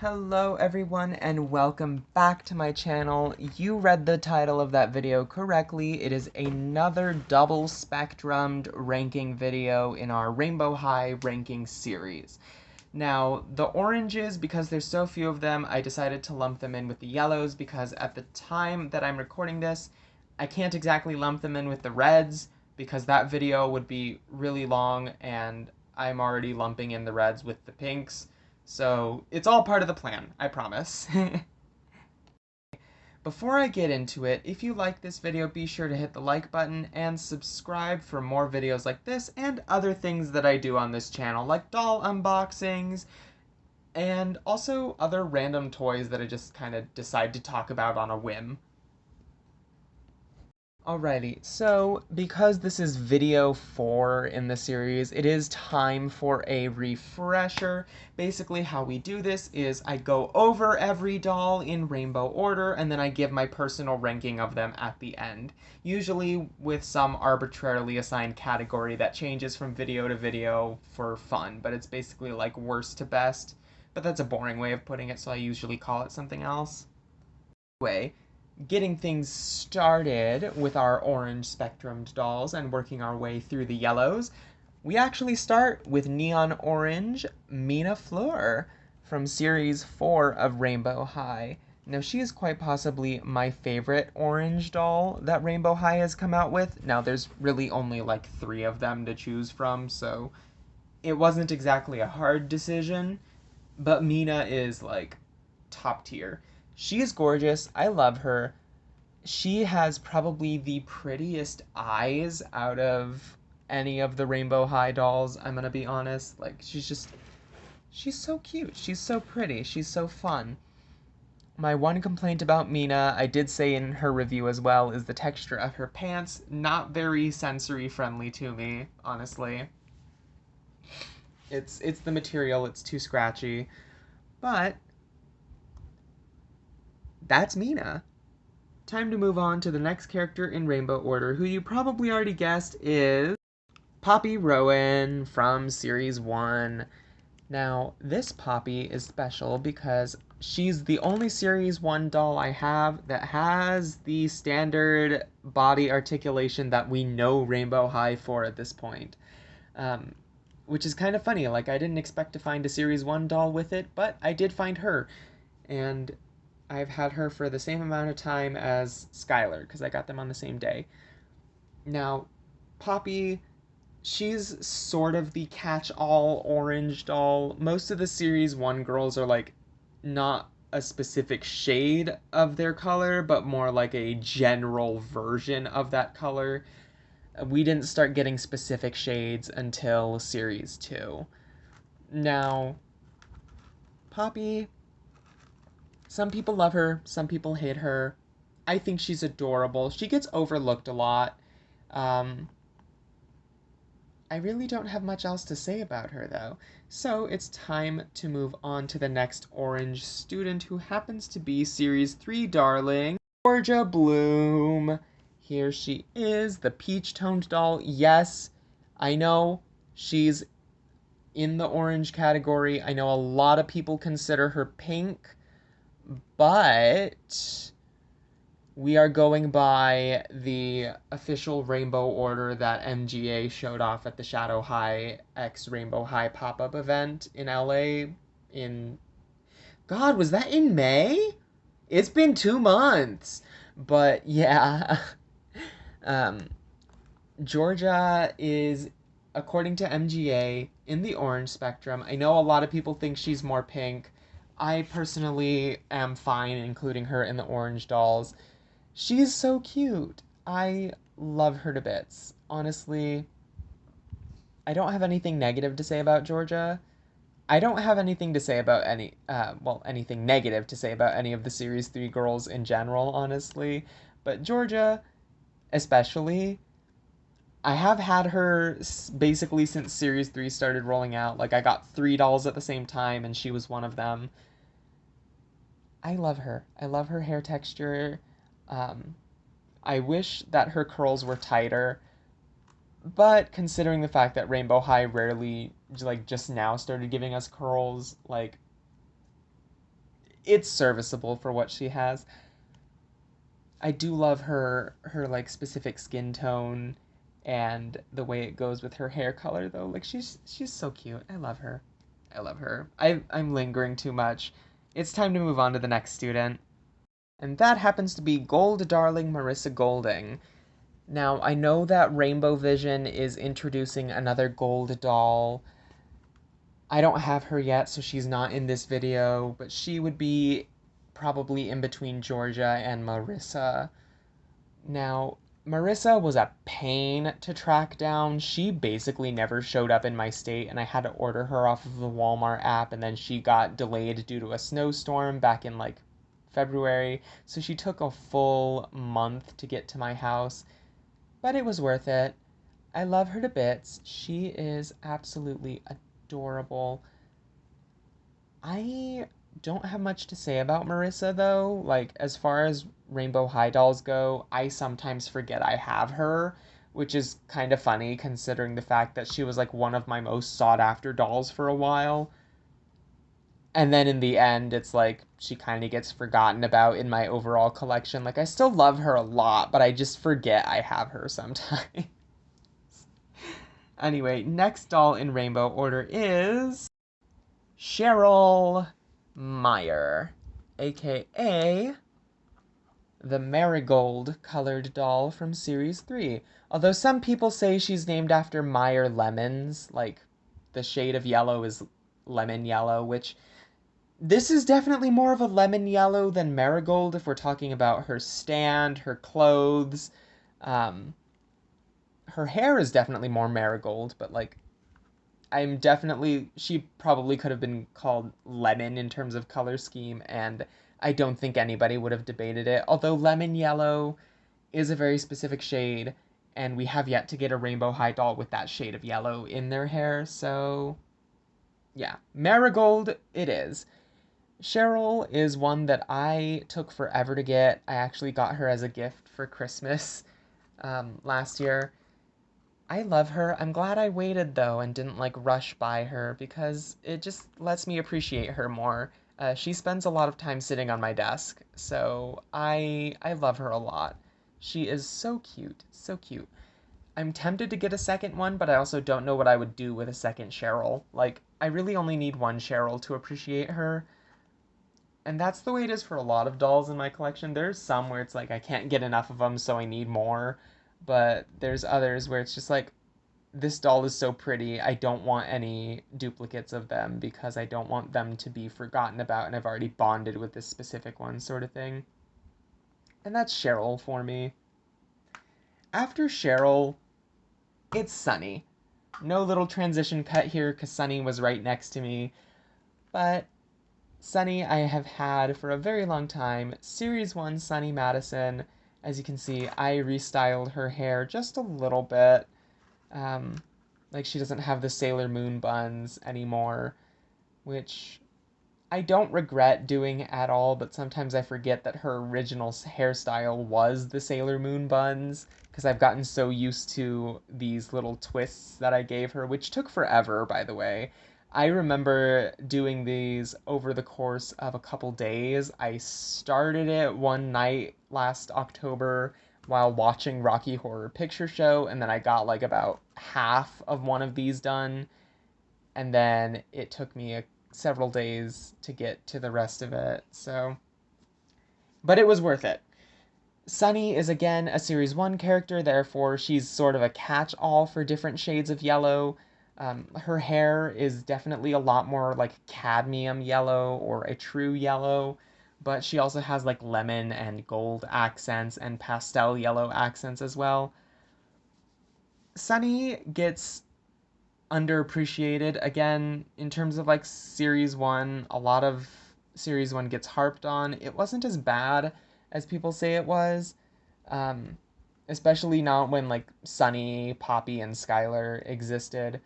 Hello everyone and welcome back to my channel. You read the title of that video correctly. It is another double spectrumed ranking video in our Rainbow High ranking series. Now, the oranges, because there's so few of them, I decided to lump them in with the yellows because at the time that I'm recording this, I can't exactly lump them in with the reds because that video would be really long and I'm already lumping in the reds with the pinks. So it's all part of the plan, I promise. Before I get into it, if you like this video, be sure to hit the like button and subscribe for more videos like this and other things that I do on this channel, like doll unboxings and also other random toys that I just kind of decide to talk about on a whim. Alrighty, so because this is video 4 in the series, it is time for a refresher. Basically how we do this is I go over every doll in rainbow order and then I give my personal ranking of them at the end. Usually with some arbitrarily assigned category that changes from video to video for fun, but it's basically like worst to best. But that's a boring way of putting it, so I usually call it something else. Anyway, getting things started with our orange spectrumed dolls and working our way through the yellows, we actually start with neon orange Mina Floor from series 4 of Rainbow High. Now she is quite possibly my favorite orange doll that Rainbow High has come out with. Now there's really only like 3 of them to choose from, so it wasn't exactly a hard decision, but Mina is like top tier. She is gorgeous. I love her. She has probably the prettiest eyes out of any of the Rainbow High dolls, I'm gonna be honest. Like, she's so cute. She's so pretty. She's so fun. My one complaint about Mina, I did say in her review as well, is the texture of her pants. Not very sensory friendly to me, honestly. It's the material, it's too scratchy. But that's Mina. Time to move on to the next character in rainbow order, who you probably already guessed is Poppy Rowan from series 1. Now, this Poppy is special because she's the only series 1 doll I have that has the standard body articulation that we know Rainbow High for at this point. Which is kind of funny, like I didn't expect to find a series 1 doll with it, but I did find her. And I've had her for the same amount of time as Skylar, because I got them on the same day. Now, Poppy, she's sort of the catch-all orange doll. Most of the Series 1 girls are, like, not a specific shade of their color, but more like a general version of that color. We didn't start getting specific shades until Series 2. Now, Poppy, some people love her, some people hate her. I think she's adorable. She gets overlooked a lot. I really don't have much else to say about her, though. So it's time to move on to the next orange student, who happens to be Series 3 darling, Georgia Bloom. Here she is, the peach-toned doll. Yes, I know she's in the orange category. I know a lot of people consider her pink, but we are going by the official rainbow order that MGA showed off at the Shadow High X Rainbow High pop-up event in LA in... God, was that in May? It's been 2 months. But yeah, Georgia is, according to MGA, in the orange spectrum. I know a lot of people think she's more pink. I personally am fine including her in the orange dolls. She's so cute. I love her to bits. Honestly, I don't have anything negative to say about Georgia. I don't have anything to say about anything negative to say about any of the Series 3 girls in general, honestly. But Georgia, especially, I have had her basically since Series 3 started rolling out. Like, I got 3 dolls at the same time, and she was one of them. I love her. I love her hair texture. I wish that her curls were tighter, but considering the fact that Rainbow High rarely, like, just now started giving us curls, like, It's serviceable for what she has. I do love her like specific skin tone and the way it goes with her hair color though. Like she's so cute. I love her. I love her. I'm lingering too much. It's time to move on to the next student. And that happens to be Gold Darling Marissa Golding. Now, I know that Rainbow Vision is introducing another gold doll. I don't have her yet, so she's not in this video, but she would be probably in between Georgia and Marissa. Now, Marissa was a pain to track down. She basically never showed up in my state, and I had to order her off of the Walmart app, and then she got delayed due to a snowstorm back in like February. So she took a full month to get to my house, but it was worth it. I love her to bits. She is absolutely adorable. I don't have much to say about Marissa though. Like, as far as Rainbow High dolls go, I sometimes forget I have her, which is kind of funny considering the fact that she was like one of my most sought after dolls for a while. And then in the end, it's like she kind of gets forgotten about in my overall collection. Like, I still love her a lot, but I just forget I have her sometimes. Anyway, next doll in rainbow order is Cheryl Meyer, aka the marigold colored doll from series 3. Although some people say she's named after Meyer lemons, like the shade of yellow is lemon yellow, which this is definitely more of a lemon yellow than marigold if we're talking about her stand, her clothes. Um, Her hair is definitely more marigold, but like I'm definitely she probably could have been called lemon in terms of color scheme, and I don't think anybody would have debated it. Although lemon yellow is a very specific shade, and we have yet to get a rainbow high doll with that shade of yellow in their hair, so yeah, marigold it is. Cheryl is one that I took forever to get. I actually got her as a gift for Christmas last year. I love her. I'm glad I waited though and didn't like rush by her because it just lets me appreciate her more. She spends a lot of time sitting on my desk, so I love her a lot. She is so cute, so cute. I'm tempted to get a second one, but I also don't know what I would do with a second Cheryl. Like, I really only need one Cheryl to appreciate her, and that's the way it is for a lot of dolls in my collection. There's some where it's like I can't get enough of them, so I need more. But there's others where it's just like this doll is so pretty. I don't want any duplicates of them because I don't want them to be forgotten about and I've already bonded with this specific one, sort of thing. And that's Cheryl for me. After Cheryl, it's Sunny. No little transition cut here because Sunny was right next to me. But Sunny I have had for a very long time. Series 1 Sunny Madison. As you can see, I restyled her hair just a little bit. Um, like she doesn't have the Sailor Moon buns anymore, which I don't regret doing at all, but sometimes I forget that her original hairstyle was the Sailor Moon buns because I've gotten so used to these little twists that I gave her, which took forever, by the way. I remember doing these over the course of a couple days. I started it one night last October while watching Rocky Horror Picture Show, and then I got like about half of one of these done, and then it took me several days to get to the rest of it. So, but it was worth it. Sunny is again a Series 1 character, therefore she's sort of a catch-all for different shades of yellow. Her hair is definitely a lot more like cadmium yellow or a true yellow, but she also has like lemon and gold accents and pastel yellow accents as well. Sunny gets underappreciated again in terms of like series 1. A lot of series 1 gets harped on. It wasn't as bad as people say it was, um, especially not when like Sunny, Poppy, and Skylar existed,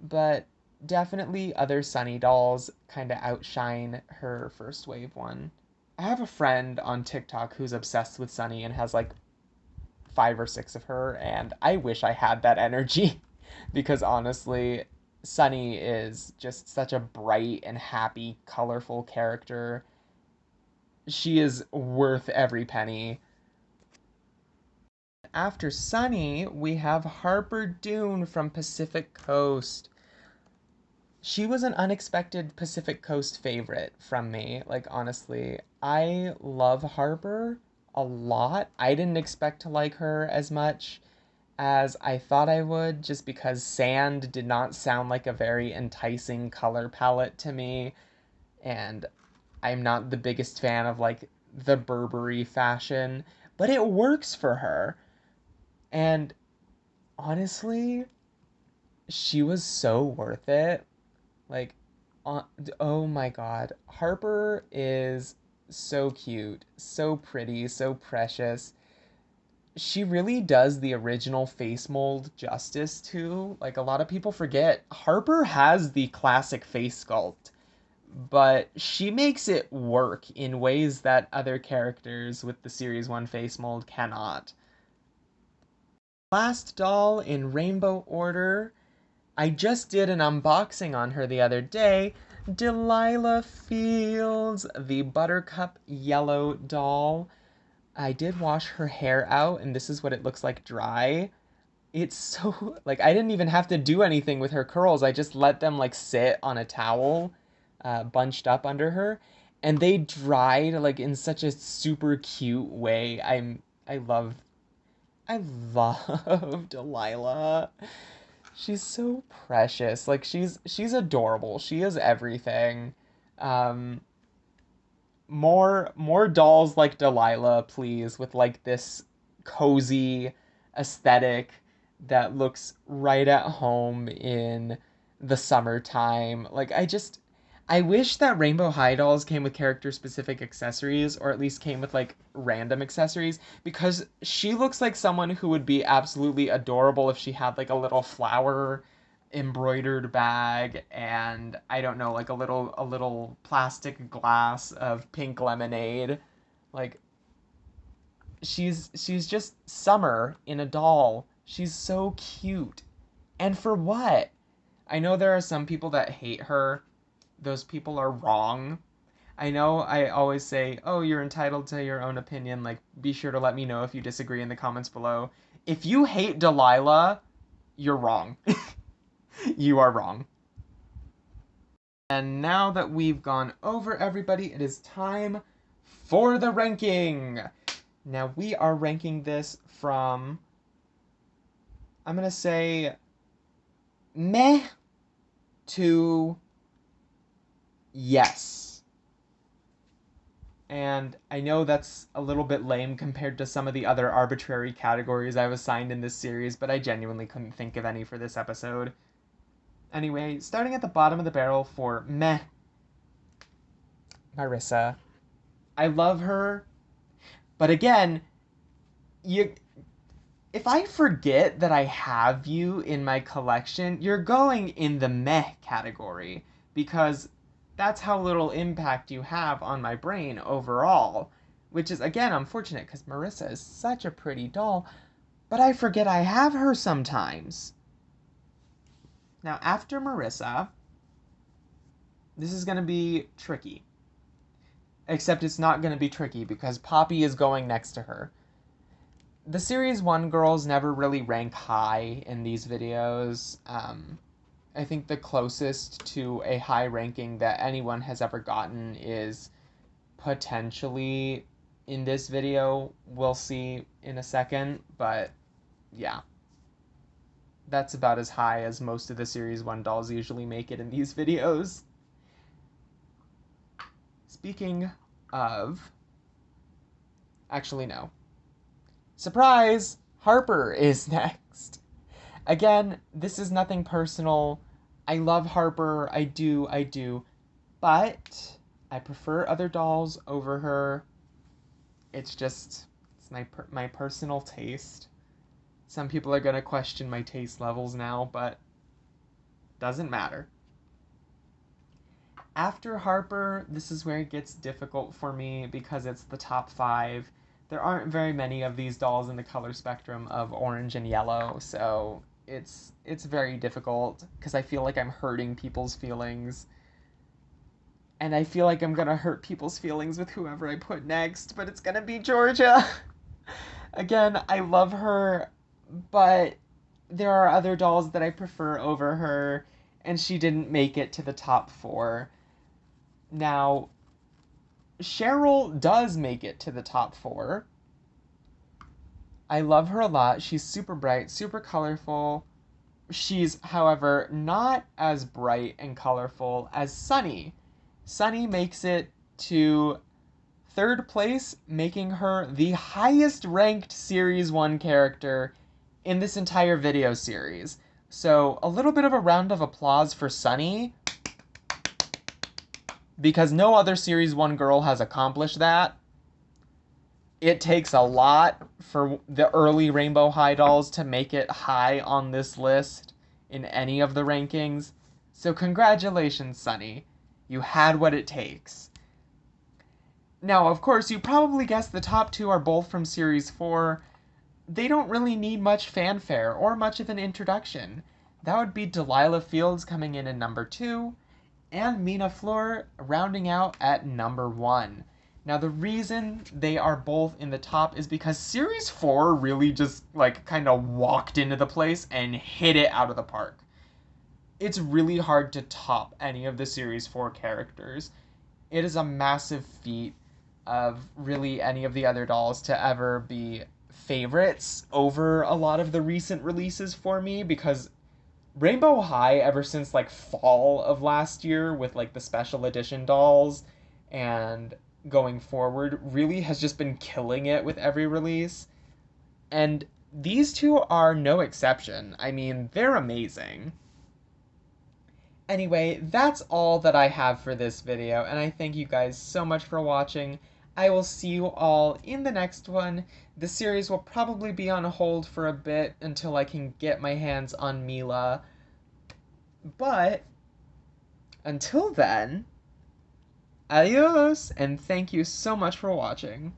but definitely other Sunny dolls kind of outshine her first wave one. I have a friend on TikTok who's obsessed with Sunny and has like 5 or 6 of her, and I wish I had that energy because honestly, Sunny is just such a bright and happy, colorful character. She is worth every penny. After Sunny, we have Harper Dune from Pacific Coast. She was an unexpected Pacific Coast favorite from me. Like, honestly, I love Harper a lot. I didn't expect to like her as much as I thought I would, just because sand did not sound like a very enticing color palette to me. And I'm not the biggest fan of like the Burberry fashion, but it works for her. And honestly, she was so worth it. Like, uh, oh my god. Harper is so cute, so pretty, so precious. She really does the original face mold justice too. Like, a lot of people forget, Harper has the classic face sculpt, but she makes it work in ways that other characters with the Series 1 face mold cannot. Last doll in rainbow order, I just did an unboxing on her the other day. Delilah Fields, the buttercup yellow doll. I did wash her hair out, and this is what it looks like dry. It's so, like, I didn't even have to do anything with her curls. I just let them, like, sit on a towel, bunched up under her, and they dried, like, in such a super cute way. I love Delilah. She's so precious. Like, she's adorable. She is everything. Um, more dolls like Delilah, please, with like this cozy aesthetic that looks right at home in the summertime. Like, I wish that Rainbow High dolls came with character specific accessories, or at least came with like random accessories, because she looks like someone who would be absolutely adorable if she had like a little flower embroidered bag, and I don't know, like a little plastic glass of pink lemonade. Like, she's just summer in a doll. She's so cute. And for what? I know there are some people that hate her. Those people are wrong. I know I always say, "Oh, you're entitled to your own opinion. Like, be sure to let me know if you disagree in the comments below." If you hate Delilah, you're wrong. You are wrong. And now that we've gone over everybody, it is time for the ranking. Now we are ranking this from, I'm going to say, meh to yes. And I know that's a little bit lame compared to some of the other arbitrary categories I've assigned in this series, but I genuinely couldn't think of any for this episode. Anyway, starting at the bottom of the barrel for meh, Marissa. I love her, but again, you if I forget that I have you in my collection, you're going in the meh category, because that's how little impact you have on my brain overall. Which is, again, unfortunate because Marissa is such a pretty doll, but I forget I have her sometimes. Now, after Marissa, this is going to be tricky. Except it's not going to be tricky because Poppy is going next to her. The Series 1 girls never really rank high in these videos. I think the closest to a high ranking that anyone has ever gotten is potentially in this video. We'll see in a second, but yeah. That's about as high as most of the Series 1 dolls usually make it in these videos. Speaking of... Actually, no. Surprise! Harper is next. Again, this is nothing personal. I love Harper. I do. But I prefer other dolls over her. It's just, it's my personal taste. Some people are going to question my taste levels now, but doesn't matter. After Harper, this is where it gets difficult for me because it's the top 5. There aren't very many of these dolls in the color spectrum of orange and yellow, so it's very difficult because I feel like I'm hurting people's feelings. And I feel like I'm gonna hurt people's feelings with whoever I put next, but it's gonna be Georgia. Again, I love her, but there are other dolls that I prefer over her, and she didn't make it to the top 4. Now, Cheryl does make it to the top 4. I love her a lot. She's super bright, super colorful. She's, however, not as bright and colorful as Sunny. Sunny makes it to 3rd place, making her the highest ranked Series 1 character in this entire video series. So, a little bit of a round of applause for Sunny, because no other Series 1 girl has accomplished that. It takes a lot for the early Rainbow High dolls to make it high on this list in any of the rankings. So congratulations, Sunny. You had what it takes. Now, of course, you probably guessed the top 2 are both from Series 4. They don't really need much fanfare or much of an introduction. That would be Delilah Fields coming in at number 2, and Mina Floor rounding out at number 1. Now, the reason they are both in the top is because Series 4 really just, kind of walked into the place and hit it out of the park. It's really hard to top any of the Series 4 characters. It is a massive feat of really any of the other dolls to ever be favorites over a lot of the recent releases for me, because Rainbow High, ever since fall of last year with the special edition dolls and going forward, really has just been killing it with every release. And these two are no exception. I mean, they're amazing. Anyway, that's all that I have for this video, and I thank you guys so much for watching. I will see you all in the next one. The series will probably be on hold for a bit until I can get my hands on Mila. But until then, adios, and thank you so much for watching.